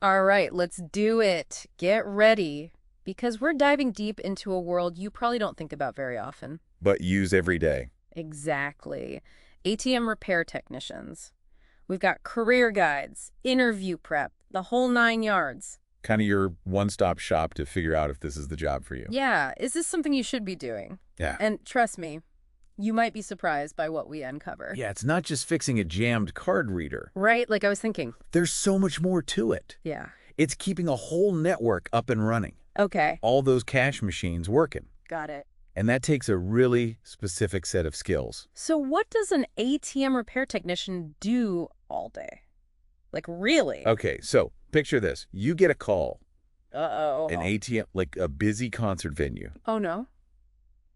All right, let's do it. Get ready, because we're diving deep into a world you probably don't think about very often. But use every day. Exactly. ATM Repair Technicians. We've got career guides, interview prep, the whole 9 yards. Kind of your one-stop shop to figure out if this is the job for you. Yeah, is this something you should be doing? Yeah. And trust me, you might be surprised by what we uncover. Yeah, it's not just fixing a jammed card reader. Right? Like I was thinking. There's so much more to it. Yeah. It's keeping a whole network up and running. Okay. All those cash machines working. Got it. And that takes a really specific set of skills. So what does an ATM repair technician do all day? Like, really? Okay, so picture this. You get a call. Uh-oh. An ATM, like a busy concert venue. Oh, no.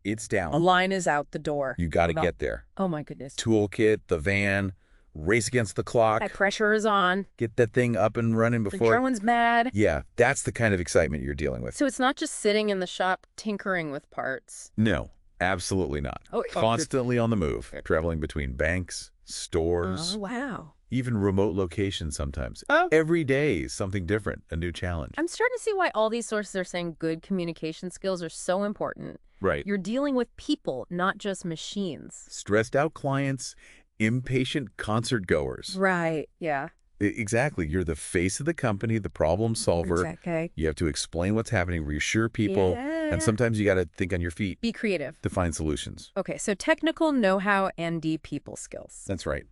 It's down. A line is out the door. You got to No. get there. Oh, my goodness. Toolkit, the van, race against the clock. High pressure is on. Get that thing up and running The before... German's mad. Yeah, that's the kind of excitement you're dealing with. So it's not just sitting in the shop tinkering with parts. No, absolutely not. Oh, Constantly on the move, traveling between banks, stores, Oh, wow. even remote locations sometimes. Oh. Every day is something different, a new challenge. I'm starting to see why all these sources are saying good communication skills are so important. Right. You're dealing with people, not just machines. Stressed out clients, impatient concert goers. Right, yeah. Exactly. You're the face of the company, the problem solver. Okay. You have to explain what's happening, reassure people, Yeah. and sometimes you got to think on your feet Be creative. to find solutions. Okay, so technical know-how and deep people skills. That's right.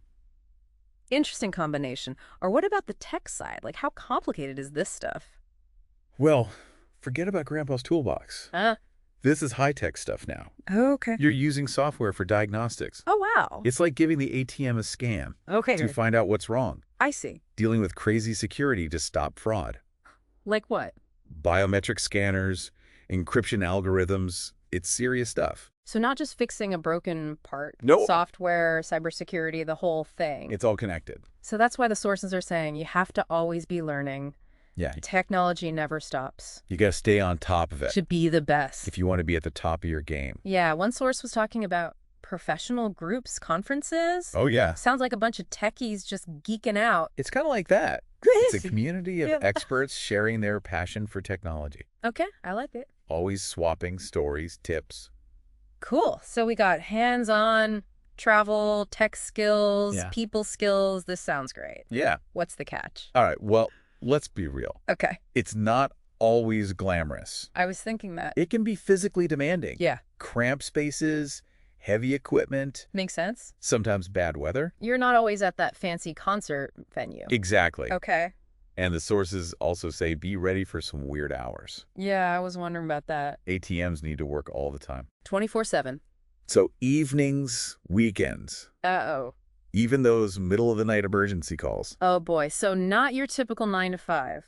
Interesting combination. Or what about the tech side? Like, how complicated is this stuff? Well, forget about Grandpa's toolbox. This is high-tech stuff now. Okay. You're using software for diagnostics. Oh, wow. It's like giving the ATM a scan Okay. to find out what's wrong, I see. dealing with crazy security to stop fraud. Like what? Biometric scanners, encryption algorithms, it's serious stuff. So not just fixing a broken part. No. Software, cybersecurity, the whole thing. It's all connected. So that's why the sources are saying you have to always be learning. Yeah, Technology never stops. you got to stay on top of it To be the best. if you want to be at the top of your game. Yeah, one source was talking about professional groups, conferences. Oh, yeah. Sounds like a bunch of techies just geeking out. It's kind of like that. It's a community of Yeah. experts sharing their passion for technology, Okay, I like it. always swapping stories, tips. Cool. So we got hands-on, travel, tech skills, Yeah. people skills. This sounds great. Yeah. What's the catch? All right, well, let's be real. Okay, It's not always glamorous. I was thinking that. It can be physically demanding. Yeah, Cramped spaces, heavy equipment, makes sense. sometimes bad weather. You're not always at that fancy concert venue. Exactly. Okay. And the sources also say be ready for some weird hours. Yeah, I was wondering about that. ATMs need to work all the time. 24/7. So evenings, weekends, Uh-oh. even those middle-of-the-night emergency calls. Oh, boy. So not your typical 9 to 5.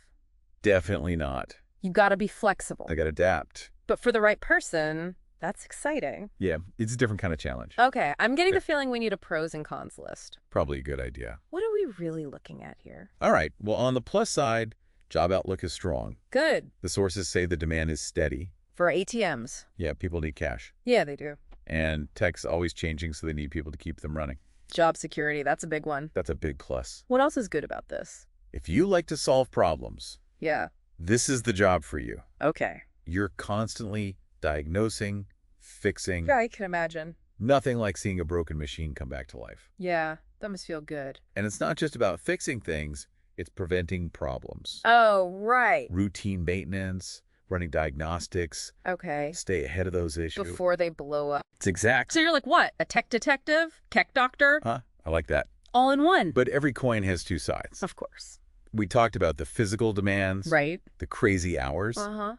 Definitely not. You got to be flexible. I got to adapt. But for the right person, that's exciting. Yeah, it's a different kind of challenge. Okay, I'm getting the feeling we need a pros and cons list. Probably a good idea. What are we really looking at here? All right, well, on the plus side, job outlook is strong. Good. The sources say the demand is steady. For ATMs. Yeah, people need cash. Yeah, they do. And tech's always changing, so they need people to keep them running. Job security, that's a big one. That's a big plus. What else is good about this? If you like to solve problems, Yeah. this is the job for you. Okay. You're constantly diagnosing, fixing. Yeah, I can imagine. Nothing like seeing a broken machine come back to life. Yeah, that must feel good. And it's not just about fixing things, it's preventing problems. Oh, right. Routine maintenance, running diagnostics, Okay. stay ahead of those issues. Before they blow up. It's exact. So you're like what? A tech detective? Tech doctor? Huh? I like that. All in one. But every coin has two sides. Of course. We talked about the physical demands, Right. the crazy hours, Uh-huh.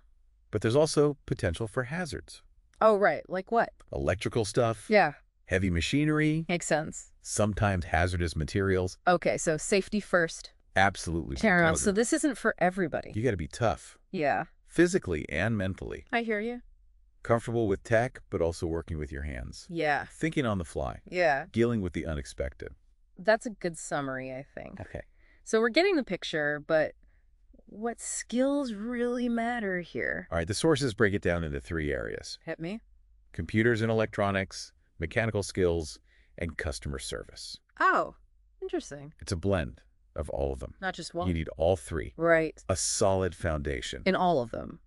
but there's also potential for hazards. Oh, right. Like what? Electrical stuff, Yeah. heavy machinery, Makes sense. sometimes hazardous materials. Okay, so safety first. Absolutely. Paramount. So this isn't for everybody. You got to be tough, Yeah. physically and mentally. I hear you. Comfortable with tech, but also working with your hands. Yeah. Thinking on the fly, Yeah. dealing with the unexpected. That's a good summary, I think. Okay. So we're getting the picture, but what skills really matter here? All right, the sources break it down into three areas: Hit me. computers and electronics, mechanical skills, and customer service. Oh, interesting. It's a blend. of all of them. Not just one. You need all three. Right. A solid foundation. In all of them.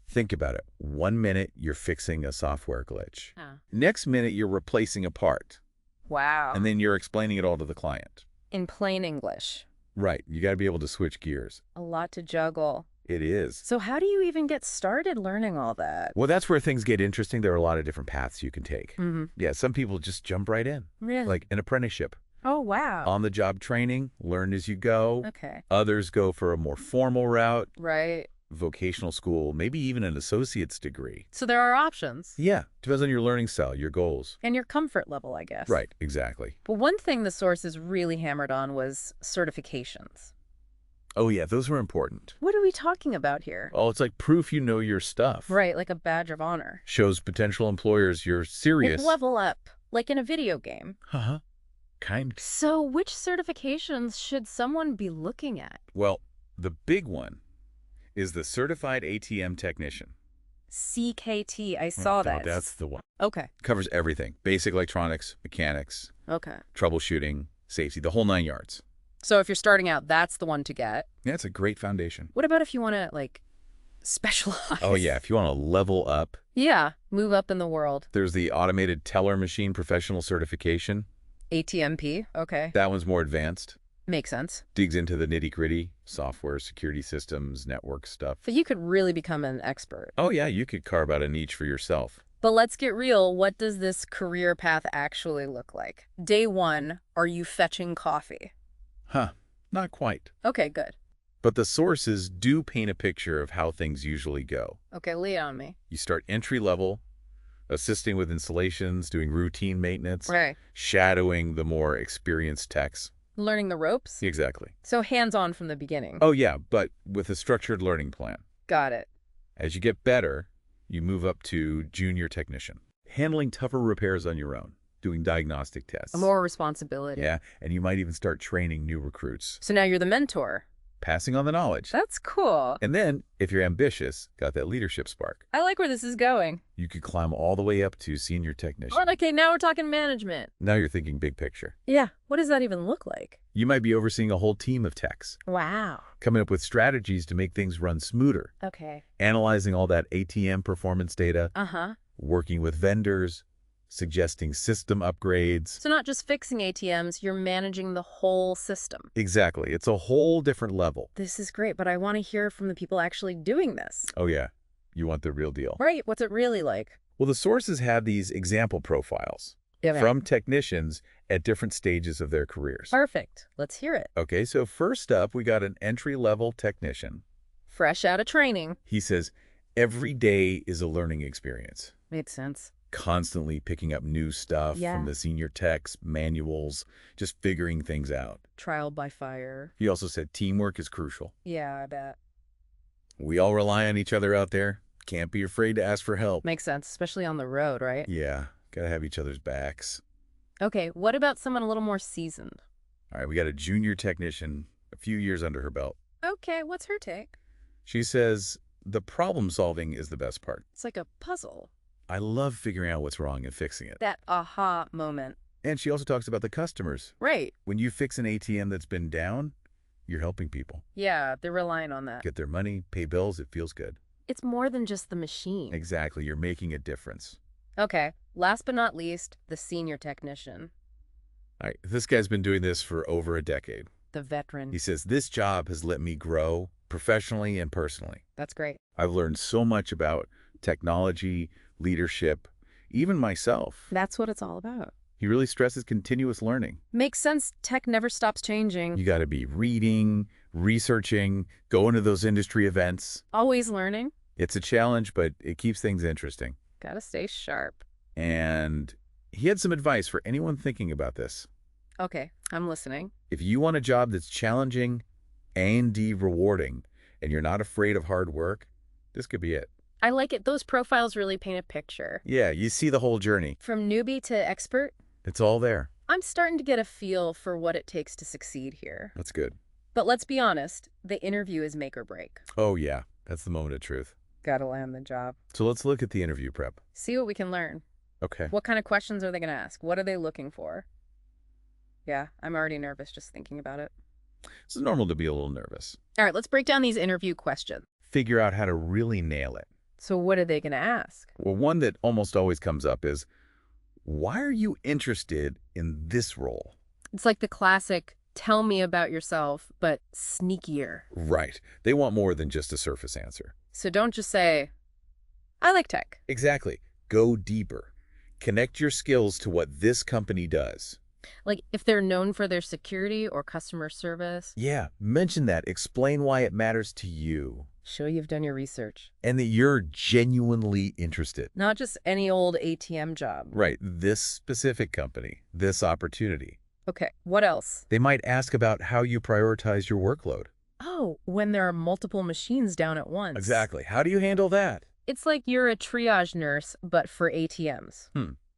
Think about it. 1 minute, you're fixing a software glitch. Huh. Next minute, you're replacing a part. Wow. And then you're explaining it all to the client. In plain English. Right. You got to be able to switch gears. A lot to juggle. It is. So how do you even get started learning all that? Well, that's where things get interesting. There are a lot of different paths you can take. Mm-hmm. Yeah, some people just jump right in. Really? Like an apprenticeship. Oh, wow. On-the-job training, learn as you go. Okay. Others go for a more formal route. Right. Vocational school, maybe even an associate's degree. So there are options. Yeah, depends on your learning style, your goals. And your comfort level, I guess. Right, exactly. But one thing the sources really hammered on was certifications. Oh yeah, those were important. What are we talking about here? Oh, it's like proof you know your stuff. Right, like a badge of honor. Shows potential employers you're serious. Like level up, like in a video game. Uh-huh. Kind. So which certifications should someone be looking at? Well, the big one is the Certified ATM Technician. CKT, I saw that. Oh, that's the one. Okay. Covers everything. Basic electronics, mechanics, Okay. troubleshooting, safety, the whole 9 yards. So if you're starting out, that's the one to get. Yeah, it's a great foundation. What about if you want to, like, specialize? Oh yeah, if you want to level up, Yeah, move up in the world. there's the Automated Teller Machine Professional Certification. ATMP, okay. That one's more advanced. Makes sense. Digs into the nitty-gritty, software, security systems, network stuff. So you could really become an expert. Oh yeah, you could carve out a niche for yourself. But let's get real. What does this career path actually look like? Day one, are you fetching coffee? Huh, not quite. Okay, good. But the sources do paint a picture of how things usually go. Okay, lay it on me. You start entry-level, assisting with installations, doing routine maintenance, Right. shadowing the more experienced techs. Learning the ropes? Exactly. So hands-on from the beginning. Oh yeah, but with a structured learning plan. Got it. As you get better, you move up to junior technician, handling tougher repairs on your own, doing diagnostic tests. More responsibility. Yeah, and you might even start training new recruits, So now you're the mentor. passing on the knowledge. That's cool. And then, if you're ambitious, got that leadership spark, I like where this is going. you could climb all the way up to senior technician. Oh, okay, now we're talking management. Now you're thinking big picture. Yeah. What does that even look like? You might be overseeing a whole team of techs, Wow. coming up with strategies to make things run smoother, Okay. analyzing all that ATM performance data, Uh-huh. working with vendors, suggesting system upgrades. So not just fixing ATMs, you're managing the whole system. Exactly. It's a whole different level. This is great, but I want to hear from the people actually doing this. Oh, yeah. You want the real deal. Right. What's it really like? Well, the sources have these example profiles from technicians at different stages of their careers. Perfect. Let's hear it. Okay, so first up, we got an entry-level technician. Fresh out of training. He says, every day is a learning experience. Makes sense. Constantly picking up new stuff Yeah. from the senior techs, manuals, just figuring things out. Trial by fire. He also said teamwork is crucial. Yeah, I bet. We all rely on each other out there. Can't be afraid to ask for help. Makes sense, especially on the road, right? Yeah, gotta have each other's backs. Okay, what about someone a little more seasoned? All right, we got a junior technician, a few years under her belt. Okay, what's her take? She says, the problem solving is the best part. It's like a puzzle. I love figuring out what's wrong and fixing it. That aha moment. And she also talks about the customers. Right. When you fix an ATM that's been down, you're helping people Yeah, they're relying on that. get their money, pay bills. It feels good. It's more than just the machine. Exactly. You're making a difference. Okay, last but not least, the senior technician. All right, this guy's been doing this for over a decade. The veteran. He says, this job has let me grow professionally and personally. That's great. I've learned so much about technology, leadership, even myself. That's what it's all about. He really stresses continuous learning. Makes sense. Tech never stops changing. You got to be reading, researching, going to those industry events. Always learning. It's a challenge, but it keeps things interesting. Gotta stay sharp. And he had some advice for anyone thinking about this. Okay, I'm listening. If you want a job that's challenging and rewarding, and you're not afraid of hard work, this could be it. I like it. Those profiles really paint a picture. Yeah, you see the whole journey. From newbie to expert, It's all there. I'm starting to get a feel for what it takes to succeed here. That's good. But let's be honest, the interview is make or break. Oh, yeah. That's the moment of truth. Gotta land the job. So let's look at the interview prep. See what we can learn. Okay. What kind of questions are they going to ask? What are they looking for? Yeah, I'm already nervous just thinking about it. It's normal to be a little nervous. All right, let's break down these interview questions. Figure out how to really nail it. So what are they going to ask? Well, one that almost always comes up is, why are you interested in this role? It's like the classic, tell me about yourself, but sneakier. Right. They want more than just a surface answer. So don't just say, I like tech. Exactly. Go deeper. Connect your skills to what this company does. Like if they're known for their security or customer service. Yeah, mention that. Explain why it matters to you. Show you've done your research. And that you're genuinely interested. Not just any old ATM job. Right. This specific company, this opportunity. Okay, what else? They might ask about how you prioritize your workload. Oh, when there are multiple machines down at once. Exactly. How do you handle that? It's like you're a triage nurse, but for ATMs.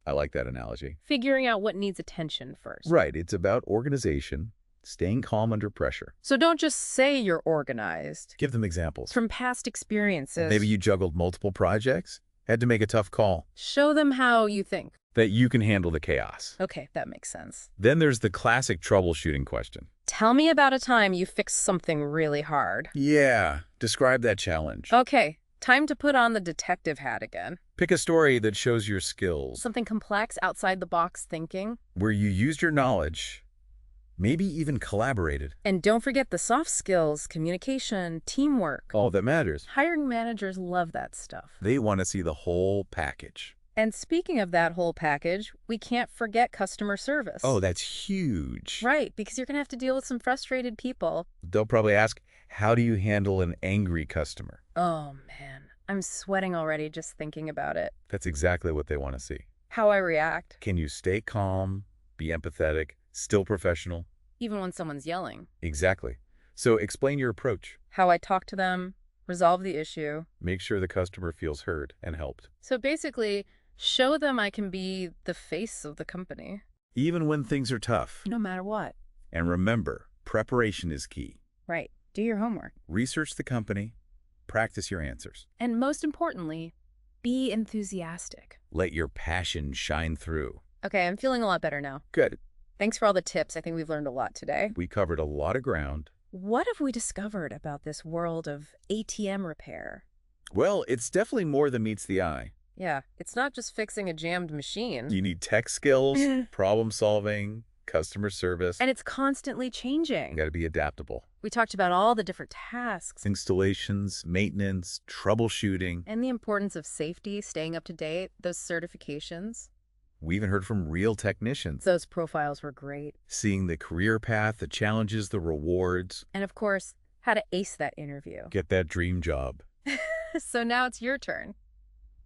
I like that analogy. Figuring out what needs attention first. Right. It's about organization, staying calm under pressure. So don't just say you're organized. Give them examples. From past experiences. Maybe you juggled multiple projects, had to make a tough call. Show them how you think. That you can handle the chaos. Okay, that makes sense. Then there's the classic troubleshooting question. Tell me about a time you fixed something really hard. Yeah. Describe that challenge. Okay, time to put on the detective hat again. Pick a story that shows your skills. Something complex, outside the box thinking. Where you used your knowledge, maybe even collaborated. And don't forget the soft skills, communication, teamwork. All that matters. Hiring managers love that stuff. They want to see the whole package. And speaking of that whole package, we can't forget customer service. Oh, that's huge. Right, because you're going to have to deal with some frustrated people. They'll probably ask, how do you handle an angry customer? Oh, man. I'm sweating already just thinking about it. That's exactly what they want to see. How I react. Can you stay calm, be empathetic, still professional? Even when someone's yelling. Exactly. So explain your approach. How I talk to them, resolve the issue. Make sure the customer feels heard and helped. So basically, show them I can be the face of the company. Even when things are tough. No matter what. And remember, preparation is key. Right. Do your homework. Research the company. Practice your answers. And most importantly, be enthusiastic. Let your passion shine through. Okay, I'm feeling a lot better now. Good. Thanks for all the tips. I think we've learned a lot today. We covered a lot of ground. What have we discovered about this world of ATM repair? Well, it's definitely more than meets the eye. Yeah, it's not just fixing a jammed machine. You need tech skills, problem solving, customer service. And it's constantly changing. You got to be adaptable. We talked about all the different tasks. Installations, maintenance, troubleshooting. And the importance of safety, staying up to date, those certifications. We even heard from real technicians. Those profiles were great. Seeing the career path, the challenges, the rewards. And of course, how to ace that interview. Get that dream job. So now it's your turn.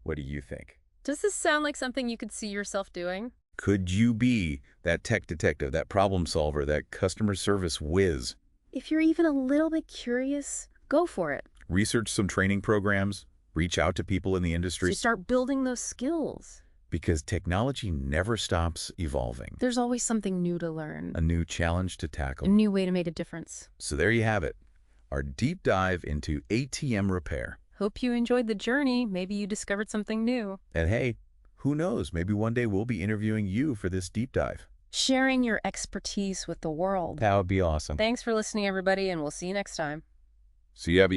What do you think? Does this sound like something you could see yourself doing? Could you be that tech detective, that problem solver, that customer service whiz? If you're even a little bit curious, go for it. Research some training programs. Reach out to people in the industry. So start building those skills. Because technology never stops evolving. There's always something new to learn. A new challenge to tackle. A new way to make a difference. So there you have it. Our deep dive into ATM repair. Hope you enjoyed the journey. Maybe you discovered something new. And hey, who knows? Maybe one day we'll be interviewing you for this deep dive. Sharing your expertise with the world. That would be awesome. Thanks for listening, everybody, and we'll see you next time. See ya.